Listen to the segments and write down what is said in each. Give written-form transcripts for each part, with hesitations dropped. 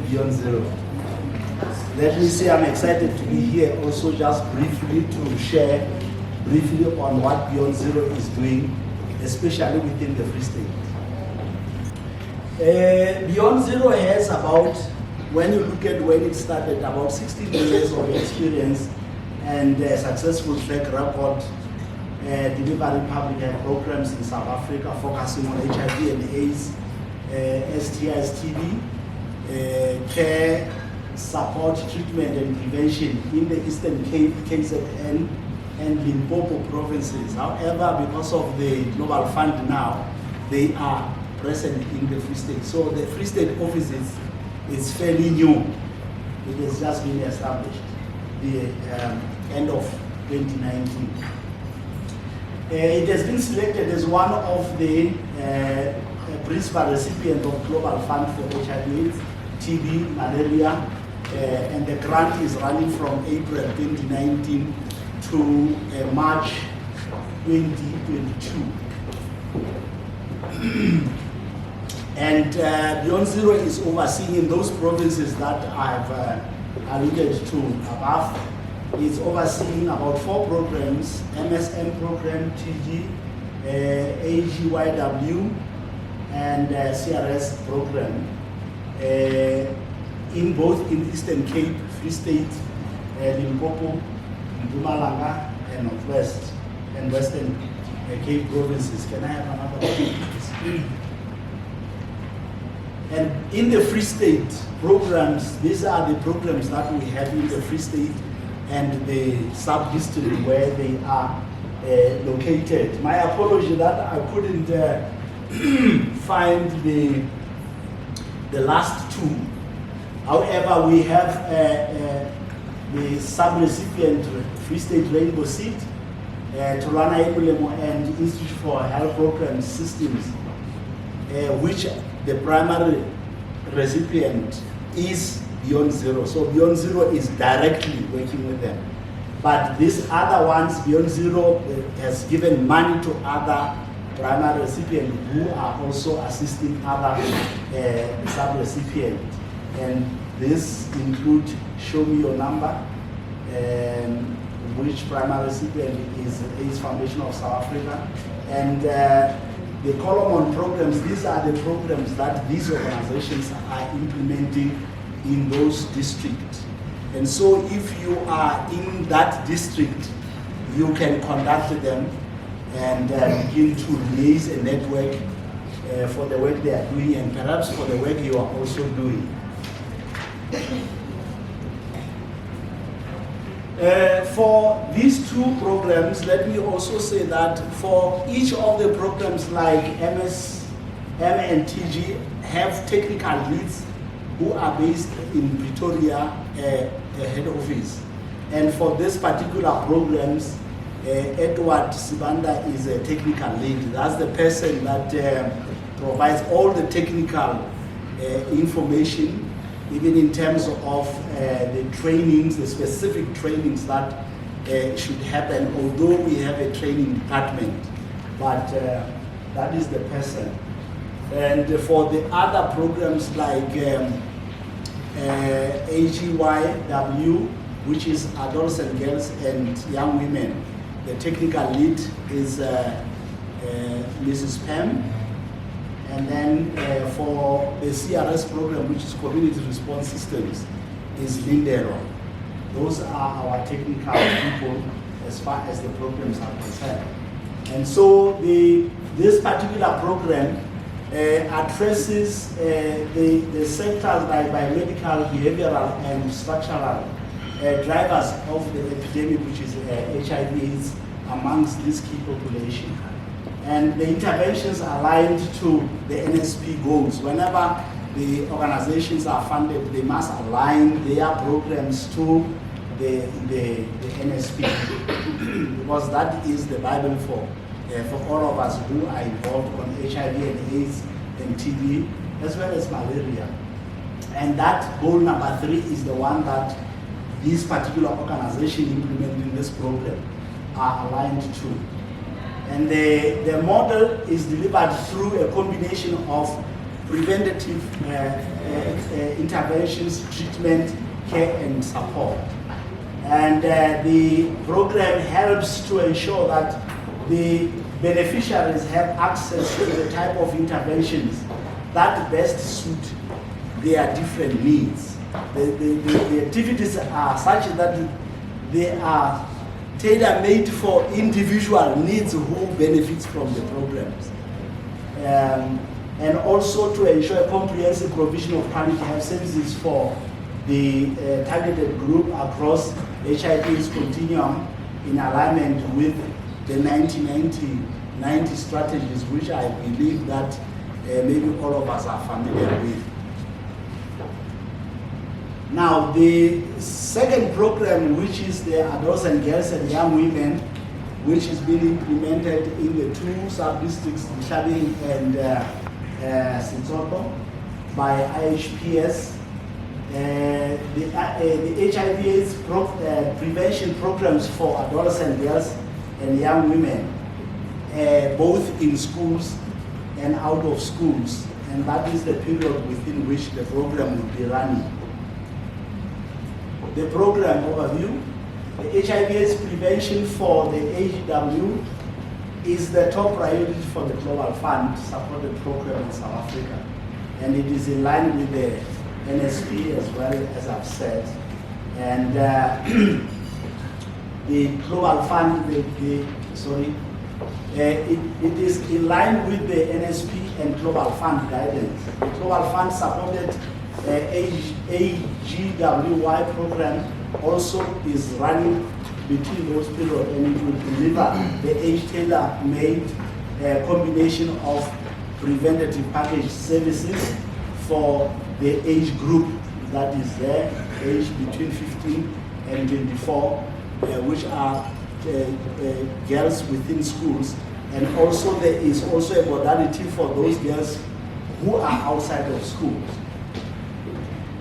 Beyond Zero. Let me say I'm excited to be here also just briefly to share briefly on what Beyond Zero is doing, especially within the Free State. Beyond Zero has about, when you look at when it started, about 16 years of experience and a successful track record delivering public health programs in South Africa, focusing on HIV and AIDS, STIs, TB, care, support, treatment and prevention in the Eastern Cape, KZN and Limpopo provinces. However, because of the Global Fund now, they are present in the Free State. So the Free State office is fairly new. It has just been established the end of 2019. It has been selected as one of the principal recipients of Global Fund for HIV, TB, malaria, and the grant is running from April 2019 to March 2022. And Beyond Zero is overseeing those provinces that I've alluded to above. It's overseeing about 4 programs: MSM program, TG, AGYW, and CRS program. In both in Eastern Cape, Free State, Limpopo, Mpumalanga, and Northwest and Western Cape provinces. Can I have another one, please? And in the Free State programs, these are the programs that we have in the Free State and the sub-district where they are located. My apology that I couldn't find the last 2. However, we have the sub-recipient Free State Rainbow Seed, Tholwana, Molemo, and Institute for Health Program Systems, which the primary recipient is Beyond Zero. So Beyond Zero is directly working with them. But these other ones, Beyond Zero has given money to other primary recipients who are also assisting other sub-recipients. And this include Show Me Your Number, which primary recipient is the AIDS Foundation of South Africa. And the Solomon programs, these are the programs that these organizations are implementing in those districts. And so if you are in that district, you can contact them and begin to raise a network for the work they are doing and perhaps for the work you are also doing. For these 2 programs, let me also say that for each of the programs like MSM and TG have technical leads who are based in Pretoria, head office. And for this particular programs, Edward Sibanda is a technical lead. That's the person that provides all the technical information, even in terms of the trainings, the specific trainings that should happen, although we have a training department, but that is the person. And for the other programs like AGYW, which is adults and girls and young women, the technical lead is Mrs. Pam. And then for the CRS program, which is Community Response Systems, is Lindero. Those are our technical people as far as the programs are concerned. And so this particular program addresses the sectors like biomedical, behavioral, and structural drivers of the epidemic, which is HIV/AIDS amongst this key population. And the interventions are aligned to the NSP goals. Whenever the organizations are funded, they must align their programs to the NSP, because that is the Bible for all of us who are involved on HIV and AIDS and TB, as well as malaria. And that goal number 3 is the one that these particular organizations implementing this program are aligned to. And the model is delivered through a combination of preventative interventions, treatment, care, and support. And the program helps to ensure that the beneficiaries have access to the type of interventions that best suit their different needs. The activities are such that they are tailor-made for individual needs who benefits from the programs. And also to ensure comprehensive provision of quality health services for the targeted group across HIV/AIDS continuum in alignment with the 1990 strategies, which I believe that maybe all of us are familiar with. Now, the second program, which is the adolescent girls and young women, which is being implemented in the two sub-districts, Mhlabeng and Setsotho, by IHPS. The HIV/AIDS prevention programs for adolescent girls and young women, both in schools and out of schools, and that is the period within which the program will be running. The program overview: the HIV/AIDS prevention for the AGW is the top priority for the Global Fund supported program in South Africa, and it is in line with the NSP as well, as I've said. And the Global Fund, it is in line with the NSP and Global Fund guidance. The Global Fund supported AGWY program also is running between those periods, and it will deliver the age tailor-made combination of preventative package services for the age group that is there, age between 15 and 24, which are girls within schools, and also there is also a modality for those girls who are outside of schools.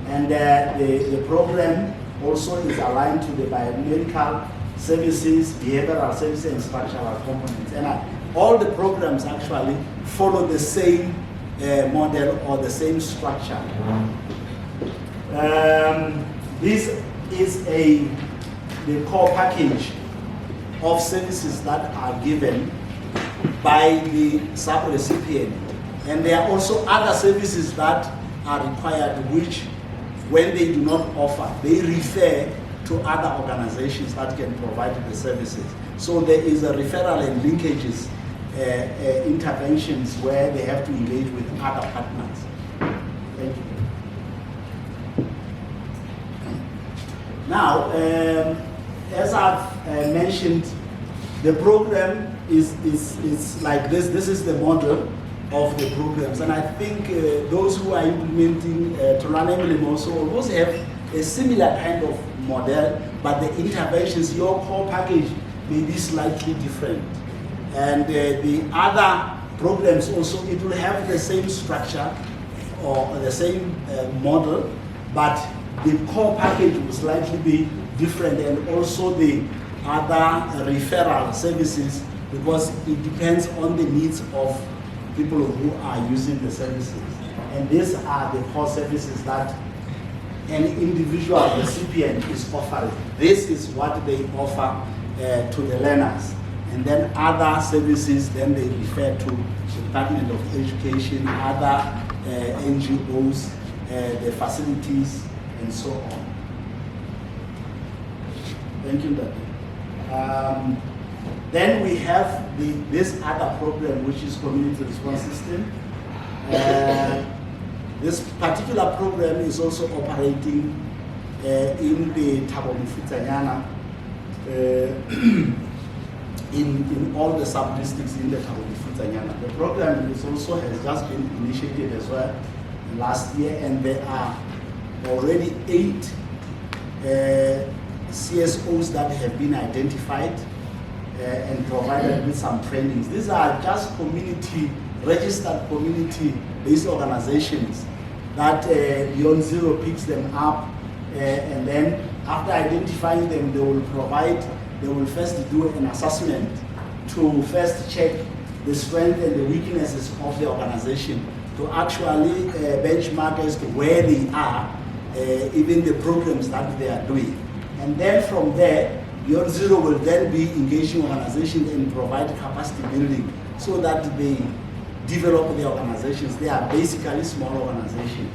And the program also is aligned to the biomedical services, behavioral services, and structural components. And all the programs actually follow the same model or the same structure. This is the core package of services that are given by the sub-recipient. And there are also other services that are required, which when they do not offer, they refer to other organizations that can provide the services. So there is a referral and linkages interventions where they have to engage with other partners. Thank you. Now, as I've mentioned, the program is like this. This is the model of the programs, and I think those who are implementing Tholwana and Molemo also almost have a similar kind of model, but the interventions, your core package may be slightly different. And the other programs also, it will have the same structure or the same model, but the core package will slightly be different, and also the other referral services, because it depends on the needs of people who are using the services. And these are the core services that an individual recipient is offering. This is what they offer to the learners. And then other services, then they refer to the Department of Education, other NGOs, the facilities, and so on. Thank you, Dr. Then we have this other program, which is Community Response System. This particular program is also operating in the Thakanyane, in all the sub-districts in the Thakanyane. The program has just been initiated as well last year, and there are already 8 CSOs that have been identified and provided with some trainings. These are just registered community-based organizations that Beyond Zero picks them up, and then after identifying them, they will first do an assessment to first check the strength and the weaknesses of the organization to actually benchmark as to where they are, even the programs that they are doing. And then from there, Beyond Zero will then be engaging organizations and provide capacity building so that they develop their organizations. They are basically small organizations.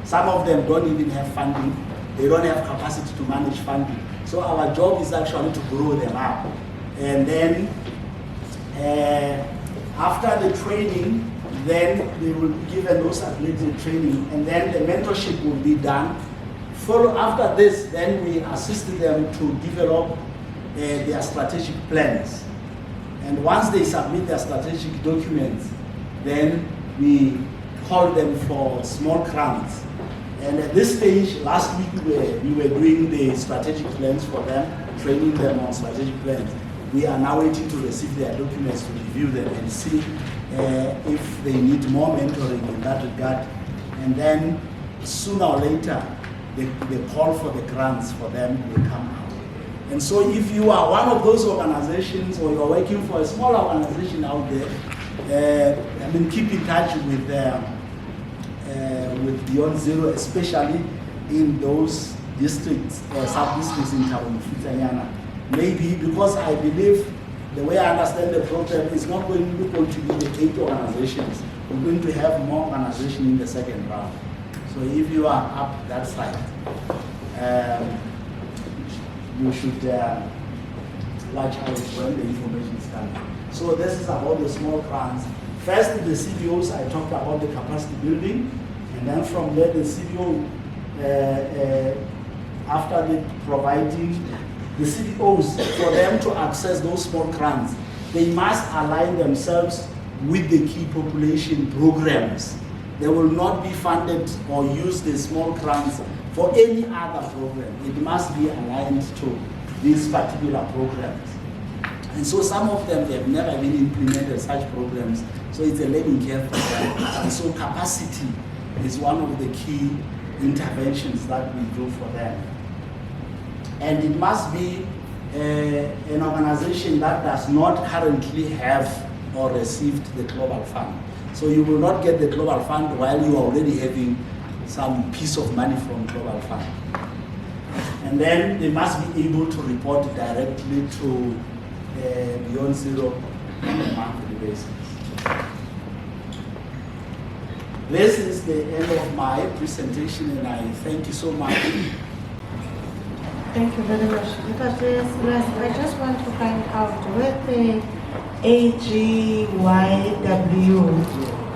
Some of them don't even have funding. They don't have capacity to manage funding. So our job is actually to grow them up. And then after the training, then they will be given those ability training, and then the mentorship will be done. After this, then we assist them to develop their strategic plans. And once they submit their strategic documents, then we call them for small grants. And at this stage, last week we were doing the strategic plans for them, training them on strategic plans. We are now waiting to receive their documents to review them and see if they need more mentoring in that regard. And then sooner or later, the call for the grants for them will come out. And so if you are one of those organizations or you're working for a small organization out there, keep in touch with Beyond Zero, especially in those districts, sub-districts in Thakanyane. Maybe because I believe the way I understand the program is not going to be the 8 organizations. We're going to have more organizations in the second round. So if you are up that side, you should watch out when the information is coming. So this is about the small grants. First, the CBOs, I talked about the capacity building, and then from there, the CBO, after the providing the CBOs, for them to access those small grants, they must align themselves with the key population programs. They will not be funded or use the small grants for any other program. It must be aligned to these particular programs. And so some of them, they have never been implemented such programs, so it's a learning curve for them. And so capacity is one of the key interventions that we do for them. And it must be an organization that does not currently have or received the Global Fund. So you will not get the Global Fund while you are already having some piece of money from Global Fund. And then they must be able to report directly to Beyond Zero on a monthly basis. This is the end of my presentation, and I thank you so much. Thank you very much. Because Silas, I just want to find out with the AGYW,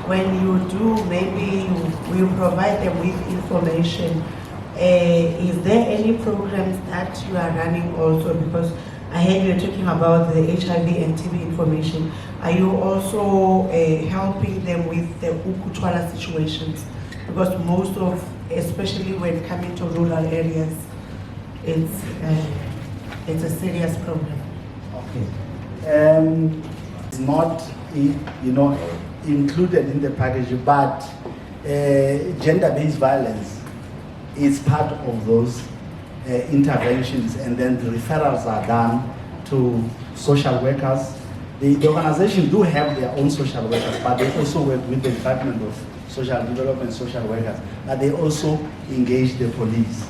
when you do, maybe you provide them with information. Is there any programs that you are running also? Because I heard you talking about the HIV and TB information. Are you also helping them with the Thholwana situations? Because most of, especially when coming to rural areas, it's a serious problem. Okay. It's not, included in the package, but gender-based violence is part of those interventions, and then the referrals are done to social workers. The organization do have their own social workers, but they also work with the Department of Social Development social workers, but they also engage the police.